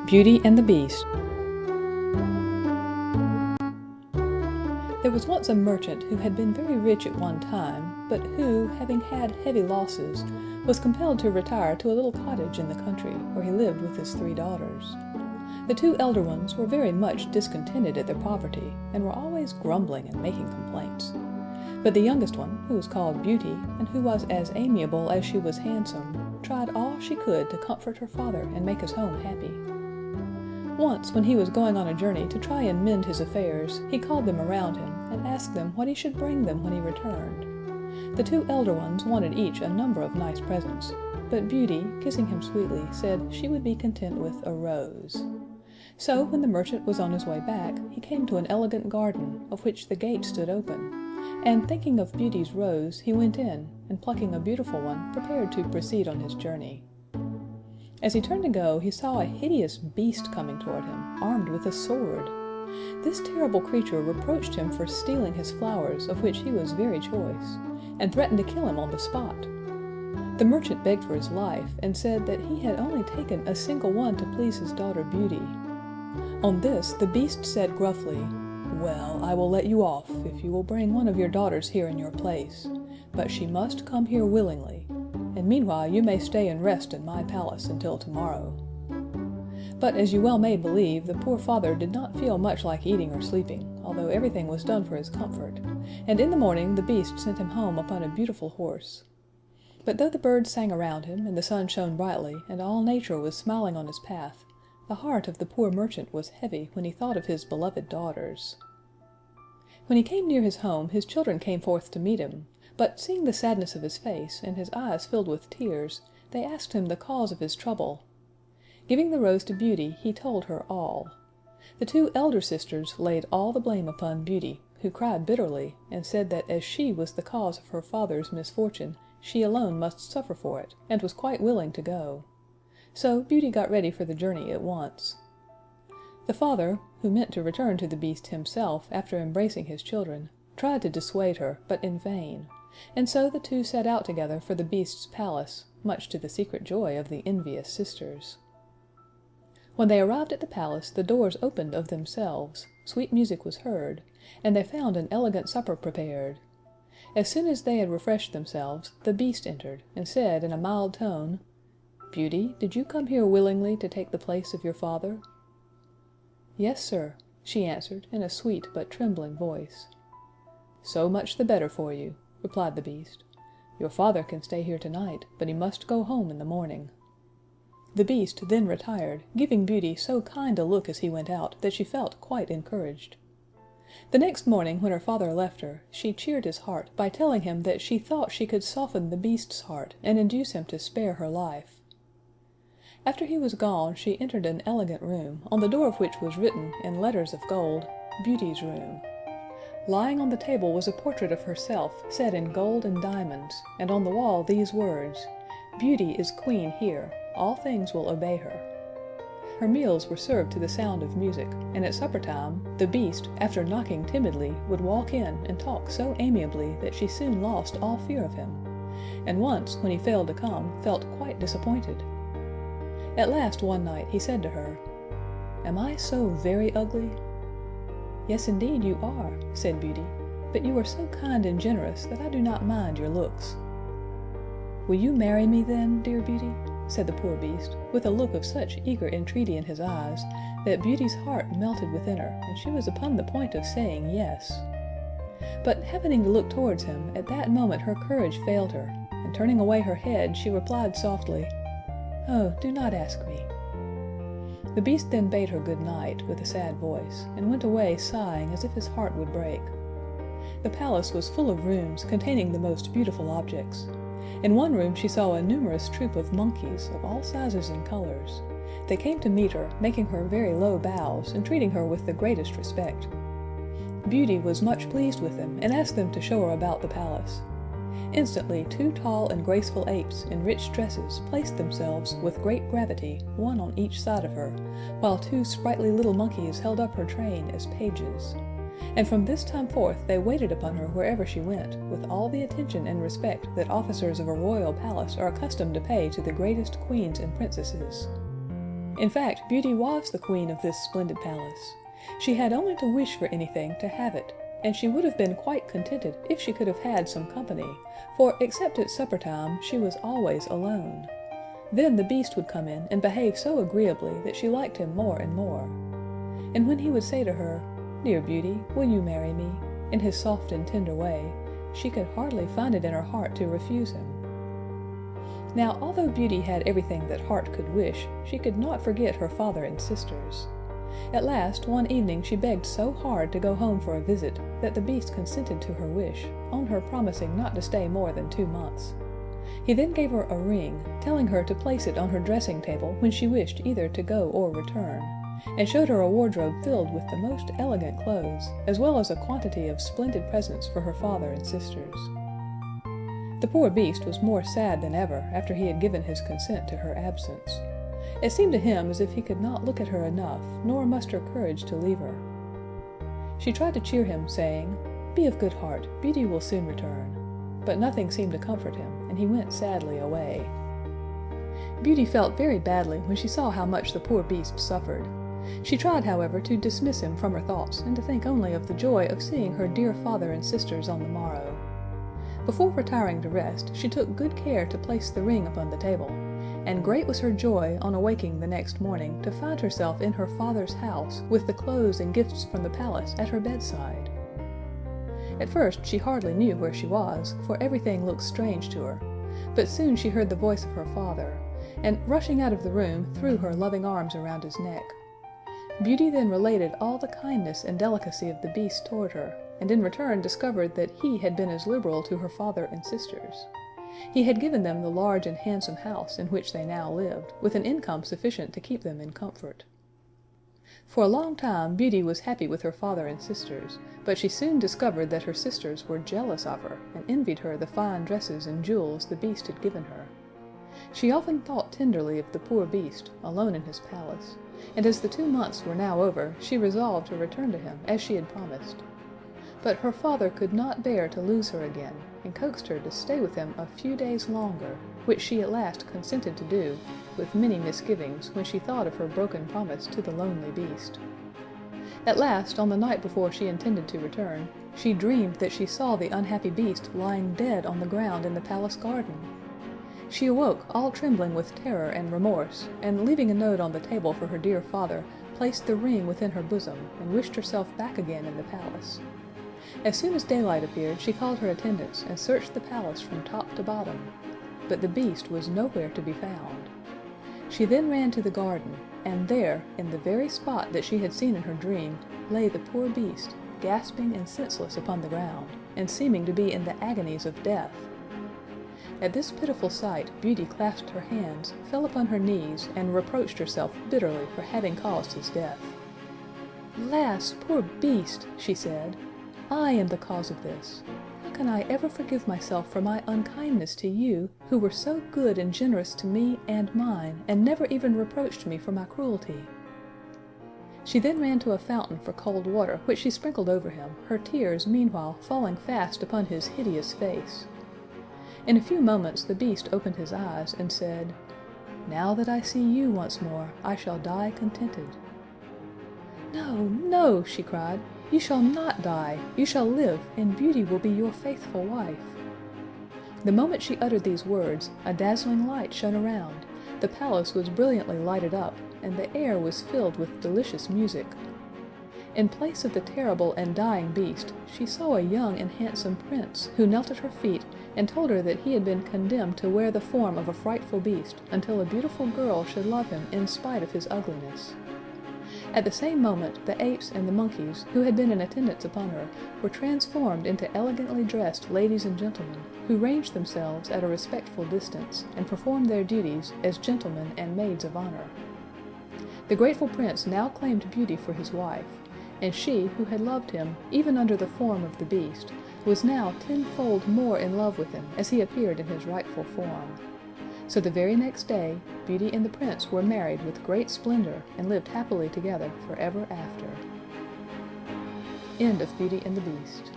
Beauty and the Beast. There was once a merchant who had been very rich at one time, but who, having had heavy losses, was compelled to retire to a little cottage in the country, where he lived with his 3 daughters. The 2 elder ones were very much discontented at their poverty, and were always grumbling and making complaints. But the youngest one, who was called Beauty, and who was as amiable as she was handsome, tried all she could to comfort her father and make his home happy. Once, when he was going on a journey to try and mend his affairs, he called them around him, and asked them what he should bring them when he returned. The 2 elder ones wanted each a number of nice presents, but Beauty, kissing him sweetly, said she would be content with a rose. So, when the merchant was on his way back, he came to an elegant garden, of which the gate stood open, and thinking of Beauty's rose, he went in, and plucking a beautiful one, prepared to proceed on his journey. As he turned to go, he saw a hideous beast coming toward him, armed with a sword. This terrible creature reproached him for stealing his flowers, of which he was very choice, and threatened to kill him on the spot. The merchant begged for his life, and said that he had only taken a single one to please his daughter Beauty. On this the beast said gruffly, "Well, I will let you off, if you will bring one of your daughters here in your place, but she must come here willingly, and meanwhile you may stay and rest in my palace until tomorrow." But as you well may believe, the poor father did not feel much like eating or sleeping, although everything was done for his comfort, and in the morning the beast sent him home upon a beautiful horse. But though the birds sang around him, and the sun shone brightly, and all nature was smiling on his path, the heart of the poor merchant was heavy when he thought of his beloved daughters. When he came near his home, his children came forth to meet him, but seeing the sadness of his face, and his eyes filled with tears, they asked him the cause of his trouble. Giving the rose to Beauty, he told her all. The 2 elder sisters laid all the blame upon Beauty, who cried bitterly, and said that as she was the cause of her father's misfortune, she alone must suffer for it, and was quite willing to go. So Beauty got ready for the journey at once. The father, who meant to return to the Beast himself after embracing his children, tried to dissuade her, but in vain, and so the 2 set out together for the Beast's palace, much to the secret joy of the envious sisters. When they arrived at the palace, the doors opened of themselves, sweet music was heard, and they found an elegant supper prepared. As soon as they had refreshed themselves, the Beast entered, and said in a mild tone, "Beauty, did you come here willingly to take the place of your father?" "Yes, sir," she answered in a sweet but trembling voice. "So much the better for you," replied the Beast. "Your father can stay here tonight, but he must go home in the morning." The Beast then retired, giving Beauty so kind a look as he went out that she felt quite encouraged. The next morning, when her father left her, she cheered his heart by telling him that she thought she could soften the Beast's heart and induce him to spare her life. After he was gone, she entered an elegant room, on the door of which was written, in letters of gold, "Beauty's room." Lying on the table was a portrait of herself, set in gold and diamonds, and on the wall these words, "Beauty is queen here. All things will obey her." Her meals were served to the sound of music, and at supper time, the Beast, after knocking timidly, would walk in and talk so amiably that she soon lost all fear of him, and once, when he failed to come, felt quite disappointed. At last one night he said to her, "Am I so very ugly?" "Yes, indeed you are," said Beauty, "but you are so kind and generous that I do not mind your looks." "Will you marry me then, dear Beauty?" said the poor Beast, with a look of such eager entreaty in his eyes, that Beauty's heart melted within her, and she was upon the point of saying yes. But happening to look towards him, at that moment her courage failed her, and turning away her head, she replied softly, "Oh, do not ask me." The Beast then bade her good night, with a sad voice, and went away sighing as if his heart would break. The palace was full of rooms containing the most beautiful objects. In one room she saw a numerous troop of monkeys, of all sizes and colors. They came to meet her, making her very low bows, and treating her with the greatest respect. Beauty was much pleased with them, and asked them to show her about the palace. Instantly 2 tall and graceful apes in rich dresses placed themselves with great gravity, one on each side of her, while 2 sprightly little monkeys held up her train as pages. And from this time forth they waited upon her wherever she went, with all the attention and respect that officers of a royal palace are accustomed to pay to the greatest queens and princesses. In fact, Beauty was the queen of this splendid palace. She had only to wish for anything to have it, and she would have been quite contented if she could have had some company, for except at supper time she was always alone. Then the Beast would come in and behave so agreeably that she liked him more and more. And when he would say to her, "Dear Beauty, will you marry me?" in his soft and tender way, she could hardly find it in her heart to refuse him. Now, although Beauty had everything that heart could wish, she could not forget her father and sisters. At last, one evening she begged so hard to go home for a visit that the Beast consented to her wish, on her promising not to stay more than 2 months. He then gave her a ring, telling her to place it on her dressing table when she wished either to go or return, and showed her a wardrobe filled with the most elegant clothes, as well as a quantity of splendid presents for her father and sisters. The poor Beast was more sad than ever after he had given his consent to her absence. It seemed to him as if he could not look at her enough, nor muster courage to leave her. She tried to cheer him, saying, "Be of good heart, Beauty will soon return." But nothing seemed to comfort him, and he went sadly away. Beauty felt very badly when she saw how much the poor Beast suffered. She tried, however, to dismiss him from her thoughts, and to think only of the joy of seeing her dear father and sisters on the morrow. Before retiring to rest, she took good care to place the ring upon the table, and great was her joy on awaking the next morning to find herself in her father's house with the clothes and gifts from the palace at her bedside. At first she hardly knew where she was, for everything looked strange to her, but soon she heard the voice of her father, and rushing out of the room threw her loving arms around his neck. Beauty then related all the kindness and delicacy of the Beast toward her, and in return discovered that he had been as liberal to her father and sisters. He had given them the large and handsome house in which they now lived, with an income sufficient to keep them in comfort. For a long time Beauty was happy with her father and sisters, but she soon discovered that her sisters were jealous of her, and envied her the fine dresses and jewels the Beast had given her. She often thought tenderly of the poor Beast, alone in his palace, and as the 2 months were now over, she resolved to return to him as she had promised. But her father could not bear to lose her again, and coaxed her to stay with him a few days longer, which she at last consented to do, with many misgivings when she thought of her broken promise to the lonely Beast. At last, on the night before she intended to return, she dreamed that she saw the unhappy Beast lying dead on the ground in the palace garden. She awoke all trembling with terror and remorse, and leaving a note on the table for her dear father, placed the ring within her bosom, and wished herself back again in the palace. As soon as daylight appeared, she called her attendants and searched the palace from top to bottom, but the Beast was nowhere to be found. She then ran to the garden, and there, in the very spot that she had seen in her dream, lay the poor Beast, gasping and senseless upon the ground, and seeming to be in the agonies of death. At this pitiful sight, Beauty clasped her hands, fell upon her knees, and reproached herself bitterly for having caused his death. "Alas, poor Beast," she said, "I am the cause of this. How can I ever forgive myself for my unkindness to you, who were so good and generous to me and mine, and never even reproached me for my cruelty?" She then ran to a fountain for cold water, which she sprinkled over him, her tears meanwhile falling fast upon his hideous face. In a few moments the Beast opened his eyes and said, "Now that I see you once more, I shall die contented." "No, no," she cried, "you shall not die. You shall live, and Beauty will be your faithful wife." The moment she uttered these words, a dazzling light shone around. The palace was brilliantly lighted up, and the air was filled with delicious music. In place of the terrible and dying Beast, she saw a young and handsome prince, who knelt at her feet and told her that he had been condemned to wear the form of a frightful beast until a beautiful girl should love him in spite of his ugliness. At the same moment the apes and the monkeys, who had been in attendance upon her, were transformed into elegantly dressed ladies and gentlemen, who ranged themselves at a respectful distance, and performed their duties as gentlemen and maids of honor. The grateful prince now claimed Beauty for his wife, and she, who had loved him, even under the form of the Beast, was now tenfold more in love with him as he appeared in his rightful form. So the very next day, Beauty and the prince were married with great splendor, and lived happily together forever after. End of Beauty and the Beast.